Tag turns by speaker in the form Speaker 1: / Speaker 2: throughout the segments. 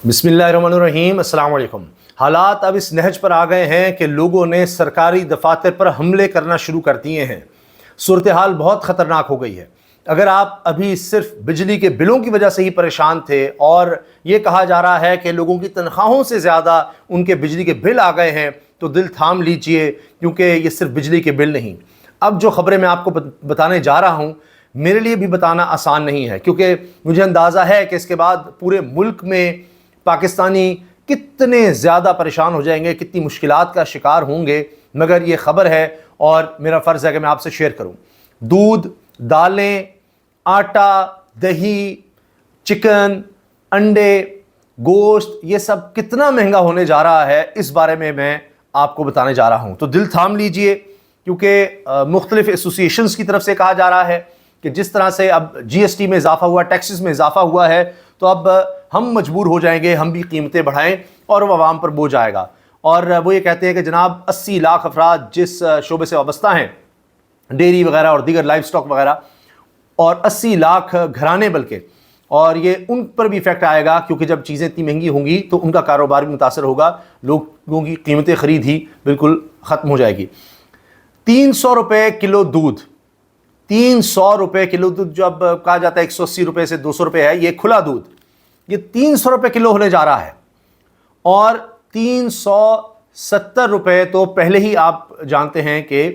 Speaker 1: بسم اللہ الرحمن الرحیم۔ السلام علیکم۔ حالات اب اس نہج پر آ گئے ہیں کہ لوگوں نے سرکاری دفاتر پر حملے کرنا شروع کر دیے ہیں۔ صورتحال بہت خطرناک ہو گئی ہے۔ اگر آپ ابھی صرف بجلی کے بلوں کی وجہ سے ہی پریشان تھے اور یہ کہا جا رہا ہے کہ لوگوں کی تنخواہوں سے زیادہ ان کے بجلی کے بل آ گئے ہیں تو دل تھام لیجئے، کیونکہ یہ صرف بجلی کے بل نہیں۔ اب جو خبریں میں آپ کو بتانے جا رہا ہوں میرے لیے بھی بتانا آسان نہیں ہے، کیونکہ مجھے اندازہ ہے کہ اس کے بعد پورے ملک میں پاکستانی کتنے زیادہ پریشان ہو جائیں گے، کتنی مشکلات کا شکار ہوں گے، مگر یہ خبر ہے اور میرا فرض ہے کہ میں آپ سے شیئر کروں۔ دودھ، دالیں، آٹا، دہی، چکن، انڈے، گوشت، یہ سب کتنا مہنگا ہونے جا رہا ہے، اس بارے میں آپ کو بتانے جا رہا ہوں۔ تو دل تھام لیجئے، کیونکہ مختلف ایسوسیشنز کی طرف سے کہا جا رہا ہے کہ جس طرح سے اب جی ایس ٹی میں اضافہ ہوا، ٹیکسز میں اضافہ ہوا ہے، تو اب ہم مجبور ہو جائیں گے ہم بھی قیمتیں بڑھائیں اور وہ عوام پر بوجھ آئے گا۔ اور وہ یہ کہتے ہیں کہ جناب 80 لاکھ افراد جس شعبے سے وابستہ ہیں، ڈیری وغیرہ اور دیگر لائف سٹاک وغیرہ، اور 80 لاکھ گھرانے بلکہ، اور یہ ان پر بھی افیکٹ آئے گا، کیونکہ جب چیزیں اتنی مہنگی ہوں گی تو ان کا کاروبار بھی متاثر ہوگا، لوگوں کی قیمتیں خرید ہی بالکل ختم ہو جائے گی۔ 300 روپے کلو دودھ، 300 روپے کلو دودھ، جو اب کہا جاتا ہے 180 روپے سے 200 روپے ہے، یہ کھلا دودھ، یہ 300 روپے کلو ہونے جا رہا ہے، اور 370 روپے تو پہلے ہی آپ جانتے ہیں کہ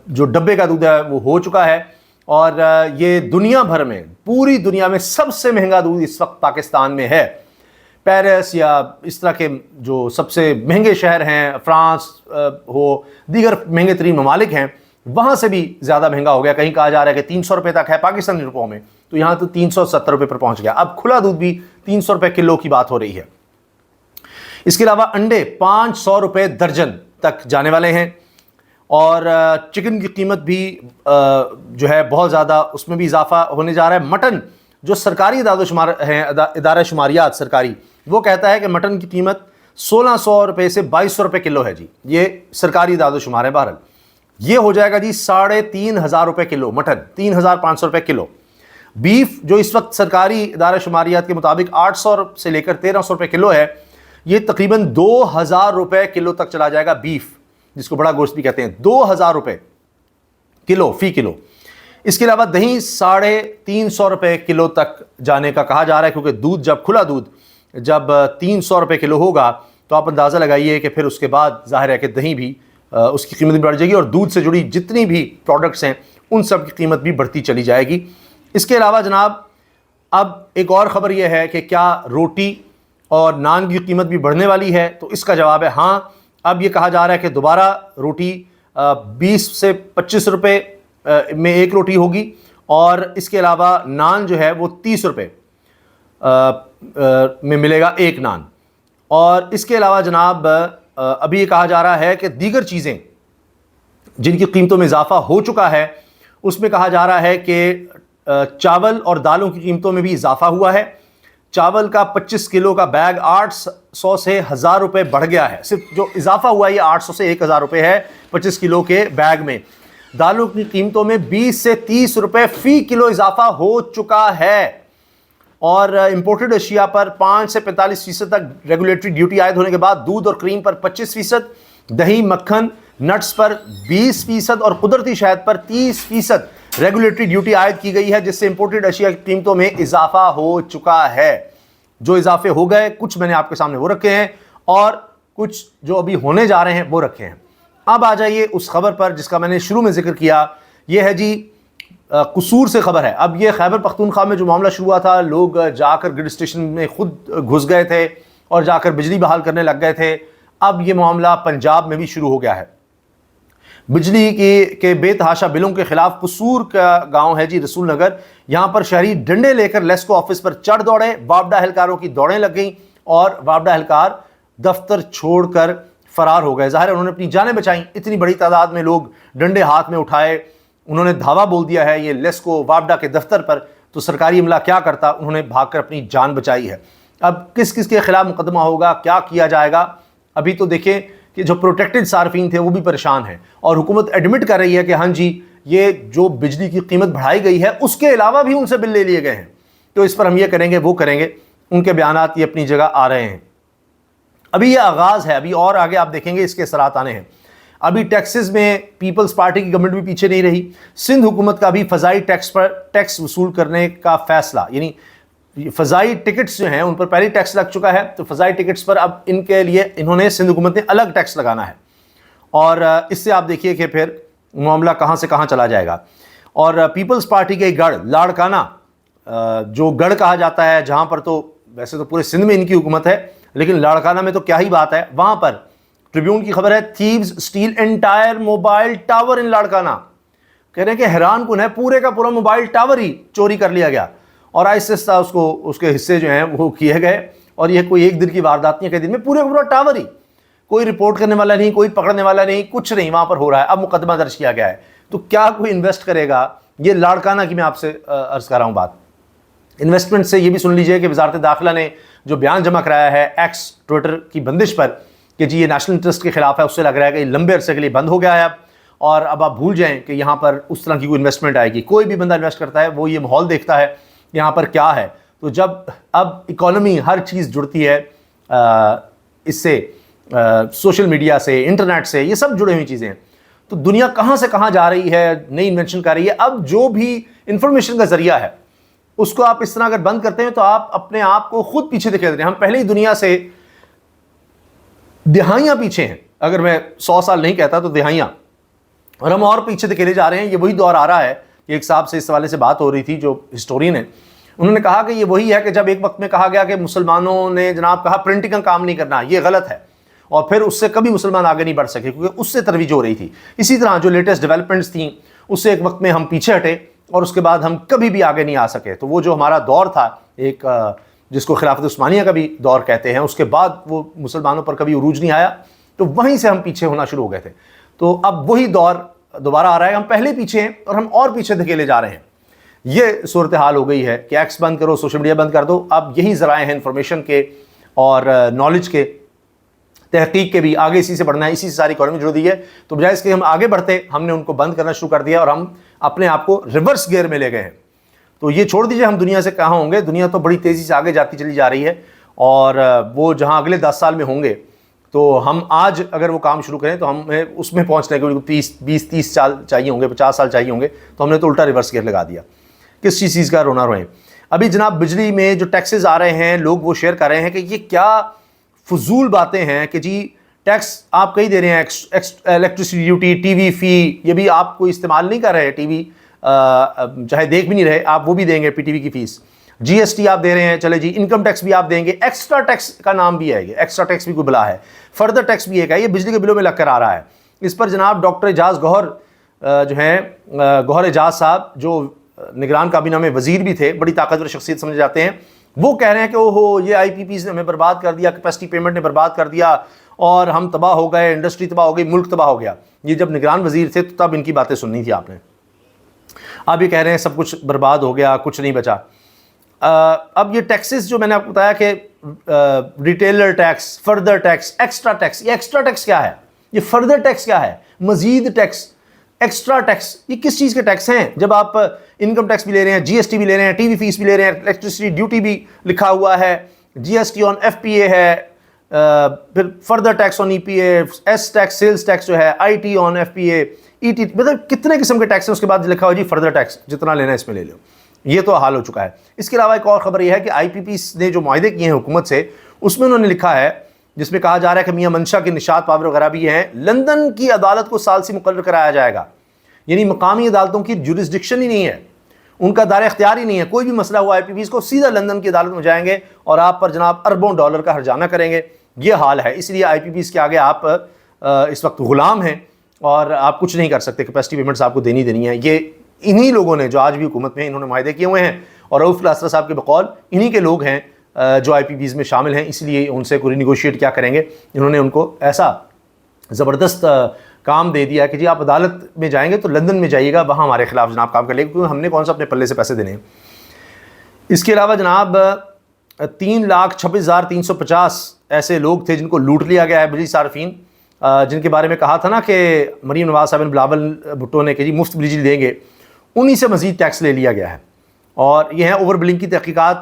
Speaker 1: جو ڈبے کا دودھ ہے وہ ہو چکا ہے، اور یہ دنیا بھر میں، پوری دنیا میں سب سے مہنگا دودھ اس وقت پاکستان میں ہے۔ پیرس یا اس طرح کے جو سب سے مہنگے شہر ہیں، فرانس ہو، دیگر مہنگے ترین ممالک ہیں، وہاں سے بھی زیادہ مہنگا ہو گیا۔ کہیں کہا جا رہا ہے کہ 300 روپے تک ہے پاکستانی روپوں میں، تو یہاں تو 370 روپے پر پہنچ گیا۔ اب کھلا دودھ بھی 300 روپے کلو کی بات ہو رہی ہے۔ اس کے علاوہ انڈے 500 روپے درجن تک جانے والے ہیں، اور چکن کی قیمت بھی جو ہے بہت زیادہ، اس میں بھی اضافہ ہونے جا رہا ہے۔ مٹن، جو سرکاری ادارہ شماریات سرکاری، وہ کہتا ہے کہ مٹن کی قیمت 1600 روپے سے 2200 روپے کلو ہے جی، یہ سرکاری ادارہ شمار ہے۔ بہرحال یہ ہو جائے گا جی 3500 روپے کلو مٹن، 3500 روپے کلو۔ بیف، جو اس وقت سرکاری ادارہ شماریات کے مطابق 800 سے لے کر 1300 روپے کلو ہے، یہ تقریباً 2000 روپے کلو تک چلا جائے گا۔ بیف، جس کو بڑا گوشت بھی کہتے ہیں، 2000 روپے کلو فی کلو۔ اس کے علاوہ دہی 350 روپے کلو تک جانے کا کہا جا رہا ہے، کیونکہ دودھ، جب کھلا دودھ جب 300 روپے کلو ہوگا تو آپ اندازہ لگائیے کہ پھر اس کے بعد ظاہر ہے کہ دہی بھی اس کی قیمت بھی بڑھ جائے گی، اور دودھ سے جڑی جتنی بھی پروڈکٹس ہیں ان سب کی قیمت بھی بڑھتی چلی جائے گی۔ اس کے علاوہ جناب اب ایک اور خبر یہ ہے کہ کیا روٹی اور نان کی قیمت بھی بڑھنے والی ہے؟ تو اس کا جواب ہے ہاں۔ اب یہ کہا جا رہا ہے کہ دوبارہ روٹی 20 سے 25 روپے میں ایک روٹی ہوگی، اور اس کے علاوہ نان جو ہے وہ 30 روپے میں ملے گا ایک نان۔ اور اس کے علاوہ جناب ابھی یہ کہا جا رہا ہے کہ دیگر چیزیں جن کی قیمتوں میں اضافہ ہو چکا ہے، اس میں کہا جا رہا ہے کہ چاول اور دالوں کی قیمتوں میں بھی اضافہ ہوا ہے۔ چاول کا 25 کلو کا بیگ 800 سے 1000 روپے بڑھ گیا ہے، صرف جو اضافہ ہوا ہے یہ 800 سے 1000 روپے ہے 25 کلو کے بیگ میں۔ دالوں کی قیمتوں میں 20 سے 30 روپے فی کلو اضافہ ہو چکا ہے، اور امپورٹڈ اشیاء پر 5 سے 45% تک ریگولیٹری ڈیوٹی عائد ہونے کے بعد دودھ اور کریم پر 25%، دہی، مکھن، نٹس پر 20% اور قدرتی شہد پر 30% ریگولیٹری ڈیوٹی عائد کی گئی ہے، جس سے امپورٹڈ اشیاء کی قیمتوں میں اضافہ ہو چکا ہے۔ جو اضافے ہو گئے کچھ میں نے آپ کے سامنے وہ رکھے ہیں، اور کچھ جو ابھی ہونے جا رہے ہیں وہ رکھے ہیں۔ اب آ جائیے اس خبر پر جس کا میں نے شروع میں ذکر کیا، یہ ہے جی قصور سے خبر ہے۔ اب یہ خیبر پختونخوا میں جو معاملہ شروع ہوا تھا، لوگ جا کر گرڈ اسٹیشن میں خود گھس گئے تھے اور جا کر بجلی بحال کرنے لگ گئے تھے، اب یہ معاملہ پنجاب میں بھی شروع ہو گیا ہے۔ بجلی کے بے تحاشا بلوں کے خلاف قصور کا گاؤں ہے جی رسول نگر، یہاں پر شہری ڈنڈے لے کر لیسکو آفس پر چڑھ دوڑے، وابڈا اہلکاروں کی دوڑیں لگ گئیں، اور وابڈا اہلکار دفتر چھوڑ کر فرار ہو گئے۔ ظاہر ہے انہوں نے اپنی جانیں بچائیں، اتنی بڑی تعداد میں لوگ ڈنڈے ہاتھ میں اٹھائے، انہوں نے دھاوا بول دیا ہے یہ لیسکو وابڈا کے دفتر پر، تو سرکاری عملہ کیا کرتا، انہوں نے بھاگ کر اپنی جان بچائی ہے۔ اب کس کس کے خلاف مقدمہ ہوگا، کیا کیا جائے گا؟ ابھی تو دیکھیں کہ جو پروٹیکٹڈ صارفین تھے وہ بھی پریشان ہیں، اور حکومت ایڈمٹ کر رہی ہے کہ ہاں جی یہ جو بجلی کی قیمت بڑھائی گئی ہے اس کے علاوہ بھی ان سے بل لے لیے گئے ہیں، تو اس پر ہم یہ کریں گے وہ کریں گے۔ ان کے بیانات یہ اپنی جگہ آ رہے ہیں. ابھی یہ آغاز ہے, ابھی اور آگے آپ دیکھیں گے اس کے اثرات آنے ہیں. ابھی ٹیکسز میں پیپلز پارٹی کی گورنمنٹ بھی پیچھے نہیں رہی. سندھ حکومت کا بھی فضائی ٹیکس پر ٹیکس وصول کرنے کا فیصلہ, یعنی فضائی ٹکٹس جو ہیں ان پر پہلے ٹیکس لگ چکا ہے, تو فضائی ٹکٹس پر اب ان کے لیے انہوں نے سندھ حکومت نے الگ ٹیکس لگانا ہے. اور اس سے آپ دیکھیے کہ پھر معاملہ کہاں سے کہاں چلا جائے گا. اور پیپلز پارٹی کے گڑھ لاڑکانہ, جو گڑھ کہا جاتا ہے جہاں پر تو ویسے تو پورے سندھ میں ان کی حکومت ہے, لیکن لاڑکانہ میں تو کیا ہی بات ہے, وہاں پر ٹریبیون کی خبر ہے thieves steal entire mobile tower in Larkana. کہہ رہے ہیں کہ حیران کن ہے, پورے کا پورا موبائل ٹاور ہی چوری کر لیا گیا اور آہستہ آہستہ اس کے حصے جو ہیں وہ کیے گئے. اور یہ کوئی ایک دن کی واردات نہیں ہے, کہ دن میں پورے کا پورا ٹاور ہی, کوئی رپورٹ کرنے والا نہیں, کوئی پکڑنے والا نہیں, کچھ نہیں وہاں پر ہو رہا ہے. اب مقدمہ درج کیا گیا ہے, تو کیا کوئی انویسٹ کرے گا؟ یہ لاڑکانہ کی میں آپ سے عرض کر رہا ہوں بات. انویسٹمنٹ سے یہ بھی سن لیجئے کہ وزارت داخلہ نے جو بیان جمع کرایا ہے ایکس ٹویٹر کی بندش پر کہ جی یہ نیشنل انٹرسٹ کے خلاف ہے, اس سے لگ رہا ہے کہ یہ لمبے عرصے کے لیے بند ہو گیا ہے اب, اور اب آپ بھول جائیں کہ یہاں پر اس طرح کی کوئی انویسٹمنٹ آئے گی. کوئی بھی بندہ انویسٹ کرتا ہے وہ یہ ماحول دیکھتا ہے یہاں پر کیا ہے. تو جب اب اکانومی ہر چیز جڑتی ہے اس سے, سوشل میڈیا سے, انٹرنیٹ سے, یہ سب جڑے ہوئی چیزیں ہیں, تو دنیا کہاں سے کہاں جا رہی ہے, نئی انوینشن کر رہی ہے. اب جو بھی انفارمیشن کا ذریعہ ہے اس کو آپ اس طرح اگر بند کرتے ہیں تو آپ اپنے آپ کو خود پیچھے دکھا دے رہے ہیں. ہم پہلے ہی دنیا سے دہائیاں پیچھے ہیں, اگر میں 100 سال نہیں کہتا تو دہائیاں, اور ہم اور پیچھے دھکیلے جا رہے ہیں. یہ وہی دور آ رہا ہے کہ ایک صاحب سے اس حوالے سے بات ہو رہی تھی جو ہسٹورین ہیں, انہوں نے کہا کہ یہ وہی ہے کہ جب ایک وقت میں کہا گیا کہ مسلمانوں نے جناب کہا پرنٹنگ کا کام نہیں کرنا, یہ غلط ہے, اور پھر اس سے کبھی مسلمان آگے نہیں بڑھ سکے کیونکہ اس سے ترویج ہو رہی تھی. اسی طرح جو لیٹسٹ ڈیولپمنٹس تھیں اس سے ایک وقت میں ہم پیچھے ہٹے اور اس کے بعد ہم کبھی بھی آگے نہیں آ سکے. تو وہ جو ہمارا دور تھا ایک جس کو خلافت عثمانیہ کا بھی دور کہتے ہیں, اس کے بعد وہ مسلمانوں پر کبھی عروج نہیں آیا, تو وہیں سے ہم پیچھے ہونا شروع ہو گئے تھے. تو اب وہی دور دوبارہ آ رہا ہے, ہم پہلے پیچھے ہیں اور ہم اور پیچھے دھکیلے جا رہے ہیں. یہ صورتحال ہو گئی ہے کہ ایکس بند کرو, سوشل میڈیا بند کر دو. اب یہی ذرائع ہیں انفارمیشن کے اور نالج کے, تحقیق کے بھی. آگے اسی سے بڑھنا ہے, اسی سے ساری اکانومی جڑ دی ہے. تو بجائے اس کے ہم آگے بڑھتے, ہم نے ان کو بند کرنا شروع کر دیا اور ہم اپنے آپ کو ریورس گیئر میں لے گئے ہیں. تو یہ چھوڑ دیجئے ہم دنیا سے کہاں ہوں گے, دنیا تو بڑی تیزی سے آگے جاتی چلی جا رہی ہے, اور وہ جہاں اگلے 10 سال میں ہوں گے تو ہم آج اگر وہ کام شروع کریں تو ہمیں اس میں پہنچنے کے 20-30 سال چاہیے ہوں گے, 50 سال چاہیے ہوں گے, تو ہم نے تو الٹا ریورس گیئر لگا دیا. کس چیز کا رونا روئیں. ابھی جناب بجلی میں جو ٹیکسز آ رہے ہیں, لوگ وہ شیئر کر رہے ہیں کہ یہ کیا فضول باتیں ہیں کہ جی ٹیکس آپ کہیں دے رہے ہیں, الیکٹرسٹی ڈیوٹی, ٹی وی فی, یہ بھی آپ کوئی استعمال نہیں کر رہے, ٹی وی چاہے دیکھ بھی نہیں رہے, آپ وہ بھی دیں گے پی ٹی وی کی فیس. جی ایس ٹی آپ دے رہے ہیں, چلے جی انکم ٹیکس بھی آپ دیں گے, ایکسٹرا ٹیکس کا نام بھی ہے, یہ ایکسٹرا ٹیکس بھی کوئی بلا ہے, فردر ٹیکس بھی ایک ہے, یہ بجلی کے بلوں میں لگ کر آ رہا ہے. اس پر جناب ڈاکٹر اعجاز گوہر جو ہیں, گوہر اعجاز صاحب جو نگران کابینہ میں وزیر بھی تھے, بڑی طاقتور شخصیت سمجھے جاتے ہیں, وہ کہہ رہے ہیں کہ اوہو یہ آئی پی پیز نے ہمیں برباد کر دیا, کیپیسٹی پیمنٹ نے برباد کر دیا, اور ہم تباہ ہو گئے, انڈسٹری تباہ ہو گئی, ملک تباہ ہو گیا. یہ جب نگران وزیر تھے تو تب ان کی باتیں سننی تھی آپ نے. اب یہ کہہ رہے ہیں سب کچھ برباد ہو گیا, کچھ نہیں بچا. اب یہ ٹیکسز جو میں نے آپ کو بتایا کہ retailer tax, further tax, extra tax, یہ ایکسٹرا ٹیکس کیا ہے, یہ فردر ٹیکس کیا ہے, مزید ٹیکس, ایکسٹرا ٹیکس, یہ کس چیز کے ٹیکس ہیں؟ جب آپ انکم ٹیکس بھی لے رہے ہیں, جی ایس ٹی بھی لے رہے ہیں, ٹی وی فیس بھی لے رہے ہیں, الیکٹرسٹی ڈیوٹی بھی لکھا ہوا ہے, G S T on F P A ہے, پھر further tax on E P A, S tax, sales tax جو ہے, I T on F P A, E T, مطلب کتنے قسم کے ٹیکس ہیں. اس کے بعد لکھا ہوا جی فردر ٹیکس, جتنا لینا ہے اس میں لے لو. یہ تو حال ہو چکا ہے. اس کے علاوہ ایک اور خبر یہ ہے کہ آئی پی پی نے جو معاہدے کیے ہیں حکومت سے, اس میں انہوں نے لکھا ہے جس میں کہا جا رہا ہے کہ میاں منشا کے نشاط پاور وغیرہ بھی ہیں, لندن کی عدالت کو ثالثی مقرر کرایا جائے گا. یعنی مقامی عدالتوں کی جورسڈکشن ہی نہیں ہے, ان کا دائرہ اختیار ہی نہیں ہے. کوئی بھی مسئلہ ہوا آئی پی پیز کو سیدھا لندن کی عدالت میں جائیں گے اور آپ پر جناب اربوں ڈالر کا ہرجانہ کریں گے. یہ حال ہے. اس لیے آئی پی پیز کے آگے آپ اس وقت غلام ہیں اور آپ کچھ نہیں کر سکتے. کیپیسٹی پیمنٹس آپ کو دینی ہے. یہ انہی لوگوں نے جو آج بھی حکومت میں انہوں نے معاہدے کیے ہوئے ہیں, اور رؤف الاسرا صاحب کے بقول انہی کے لوگ ہیں جو آئی پی پیز میں شامل ہیں. اس لیے ان سے کوئی نیگوشیٹ کیا کریں گے, انہوں نے ان کو ایسا زبردست کام دے دیا کہ جی آپ عدالت میں جائیں گے تو لندن میں جائیے گا, وہاں ہمارے خلاف جناب کام کر لے گا, کیونکہ ہم نے کون سا اپنے پلے سے پیسے دینے ہیں. اس کے علاوہ جناب 3,26,350 ایسے لوگ تھے جن کو لوٹ لیا گیا ہے بجلی صارفین, جن کے بارے میں کہا تھا نا کہ مریم نواز صاحب بلاول بھٹو نے کہ جی مفت بجلی دیں گے, انہی سے مزید ٹیکس لے لیا گیا ہے. اور یہ ہیں اوور بلنگ کی تحقیقات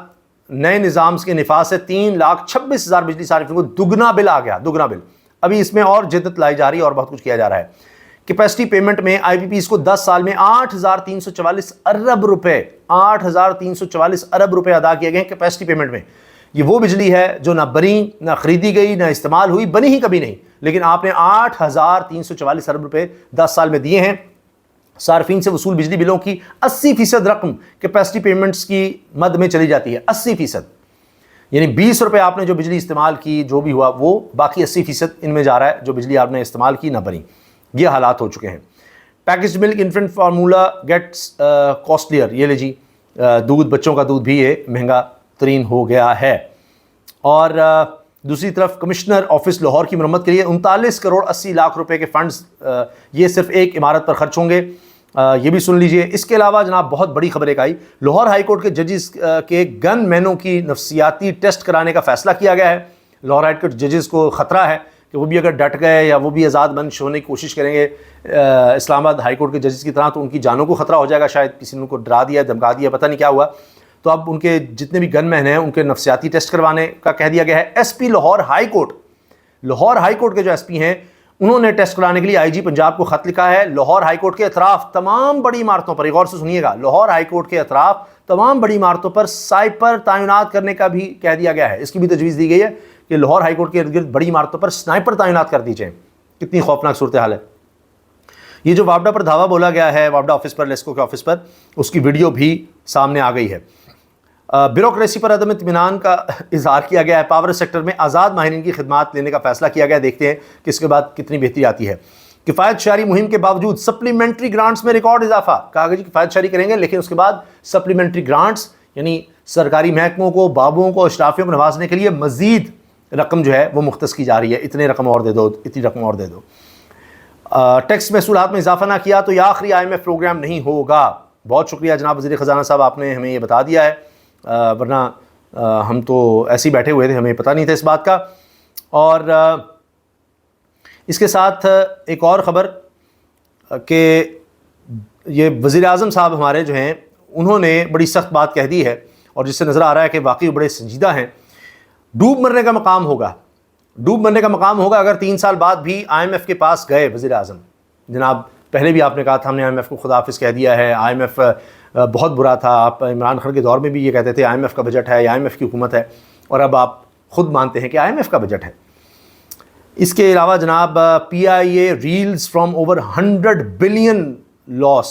Speaker 1: نئے نظام کے نفاذ سے 3,26,000 بجلی صارفین کو دگنا بل آ گیا، دگنا بل۔ ابھی اس میں اور جدت لائی جا رہی ہے اور بہت کچھ کیا جا رہا ہے۔ کیپیسٹی پیمنٹ میں آئی پی پیز کو 10 سال میں 8,344 ارب روپے 8,344 ارب روپے ادا کیے گئے ہیں کیپیسٹی پیمنٹ میں۔ یہ وہ بجلی ہے جو نہ بنی، نہ خریدی گئی، نہ استعمال ہوئی، بنی ہی کبھی نہیں، لیکن آپ نے 8,344 ارب روپے 10 سال میں دیے ہیں۔ صارفین سے وصول بجلی بلوں کی 80% رقم کیپیسٹی پیمنٹس کی مد میں چلی جاتی ہے، 80%، یعنی 20 روپے آپ نے جو بجلی استعمال کی، جو بھی ہوا وہ باقی 80% ان میں جا رہا ہے جو بجلی آپ نے استعمال کی نہ بنی۔ یہ حالات ہو چکے ہیں۔ پیکجڈ ملک انفنٹ فارمولا گیٹس کاسٹلیئر، یہ لے جی دودھ، بچوں کا دودھ بھی یہ مہنگا ترین ہو گیا ہے۔ اور دوسری طرف کمشنر آفس لاہور کی مرمت کے لیے 39 کروڑ 80 لاکھ روپے کے فنڈز یہ صرف ایک عمارت پر خرچ ہوں گے، یہ بھی سن لیجئے۔ اس کے علاوہ جناب بہت بڑی خبر ایک آئی، لاہور ہائی کورٹ کے ججز کے گن مینوں کی نفسیاتی ٹیسٹ کرانے کا فیصلہ کیا گیا ہے۔ لاہور ہائی کورٹ ججز کو خطرہ ہے کہ وہ بھی اگر ڈٹ گئے یا وہ بھی آزاد بند ہونے کی کوشش کریں گے اسلام آباد ہائی کورٹ کے ججز کی طرح، تو ان کی جانوں کو خطرہ ہو جائے گا، شاید کسی نے ان کو ڈرا دیا، دھمکا دیا، پتہ نہیں کیا ہوا۔ تو اب ان کے جتنے بھی گن مین ہیں ان کے نفسیاتی ٹیسٹ کروانے کا کہہ دیا گیا ہے۔ S P Lahore high court کے جو ایس پی ہیں انہوں نے ٹیسٹ کرانے کے لیے آئی جی پنجاب کو خط لکھا ہے۔ لاہور ہائی کورٹ کے اطراف تمام بڑی عمارتوں پر، غور سے سنیے گا، لاہور ہائی کورٹ کے اطراف تمام بڑی عمارتوں پر سنائپر تعینات کرنے کا بھی کہہ دیا گیا ہے۔ اس کی بھی تجویز دی گئی ہے کہ لاہور ہائی کورٹ کے ارد گرد بڑی عمارتوں پر سنائپر تعینات کر دی جائیں۔ کتنی خوفناک صورتحال ہے۔ یہ جو وابڈا پر دھاوا بولا گیا ہے، وابڈا آفس پر، لیسکو کے آفس پر، اس کی ویڈیو بھی سامنے آ گئی ہے۔ بیوروکریسی پر عدم اطمینان کا اظہار کیا گیا ہے۔ پاور سیکٹر میں آزاد ماہرین کی خدمات لینے کا فیصلہ کیا گیا، دیکھتے ہیں کہ اس کے بعد کتنی بہتری آتی ہے۔ کفایت شعاری مہم کے باوجود سپلیمنٹری گرانٹس میں ریکارڈ اضافہ، کہا گیا جی کفایت شعاری کریں گے لیکن اس کے بعد سپلیمنٹری گرانٹس یعنی سرکاری محکموں کو، بابوں کو، اشرافیوں کو نوازنے کے لیے مزید رقم جو ہے وہ مختص کی جا رہی ہے، اتنی رقم اور دے دو، اتنی رقم اور دے دو۔ ٹیکس محصولات میں اضافہ نہ کیا تو یہ آخری IMF پروگرام نہیں ہوگا۔ بہت شکریہ جناب وزیر خزانہ صاحب، آپ نے ہمیں یہ بتا دیا ہے، ورنہ ہم تو ایسے ہی بیٹھے ہوئے تھے، ہمیں پتہ نہیں تھا اس بات کا۔ اور اس کے ساتھ ایک اور خبر کہ یہ وزیر اعظم صاحب ہمارے جو ہیں انہوں نے بڑی سخت بات کہہ دی ہے، اور جس سے نظر آ رہا ہے کہ واقعی بڑے سنجیدہ ہیں۔ ڈوب مرنے کا مقام ہوگا اگر 3 سال بعد بھی IMF کے پاس گئے وزیر اعظم۔ جناب پہلے بھی آپ نے کہا تھا ہم نے IMF کو خدا حافظ کہہ دیا ہے، IMF بہت برا تھا، آپ عمران خان کے دور میں بھی یہ کہتے تھے IMF کا بجٹ ہے یا IMF کی حکومت ہے، اور اب آپ خود مانتے ہیں کہ IMF کا بجٹ ہے۔ اس کے علاوہ جناب PIA reels from over 100 billion loss,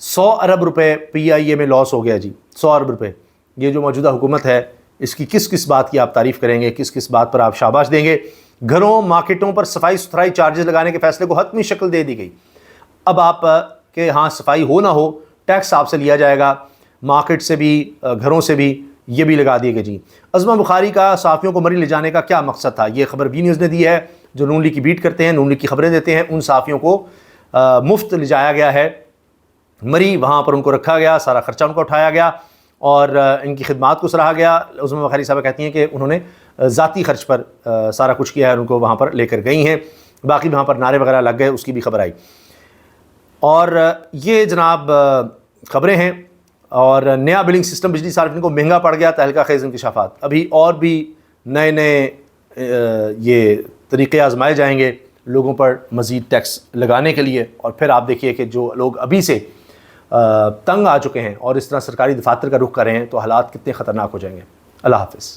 Speaker 1: 100 ارب روپے PIA میں لاس ہو گیا جی، 100 ارب روپے۔ یہ جو موجودہ حکومت ہے اس کی کس بات کی آپ تعریف کریں گے، کس بات پر آپ شاباش دیں گے؟ گھروں، مارکیٹوں پر صفائی ستھرائی چارجز لگانے کے فیصلے کو حتمی شکل دے دی گئی۔ اب آپ کہ ہاں صفائی ہو نہ ہو ٹیکس آپ سے لیا جائے گا، مارکیٹ سے بھی، گھروں سے بھی، یہ بھی لگا دیے گئے جی۔ عظمہ بخاری کا صحافیوں کو مری لے جانے کا کیا مقصد تھا؟ یہ خبر بی نیوز نے دی ہے، جو نون لیگ کی بیٹ کرتے ہیں، نون لیگ کی خبریں دیتے ہیں، ان صحافیوں کو مفت لے جایا گیا ہے مری، وہاں پر ان کو رکھا گیا، سارا خرچہ ان کو اٹھایا گیا اور ان کی خدمات کو سراہا گیا۔ عظمہ بخاری صاحبہ کہتی ہیں کہ انہوں نے ذاتی خرچ پر سارا کچھ کیا ہے، ان کو وہاں پر لے کر گئی ہیں، باقی وہاں پر نعرے وغیرہ لگ گئے، اس کی بھی خبر آئی۔ اور یہ جناب خبریں ہیں۔ اور نیا بلنگ سسٹم بجلی صارفین کو مہنگا پڑ گیا، تہلکہ خیز انکشافات۔ ابھی اور بھی نئے یہ طریقے آزمائے جائیں گے لوگوں پر مزید ٹیکس لگانے کے لیے، اور پھر آپ دیکھیے کہ جو لوگ ابھی سے تنگ آ چکے ہیں اور اس طرح سرکاری دفاتر کا رخ کر رہے ہیں تو حالات کتنے خطرناک ہو جائیں گے۔ اللہ حافظ۔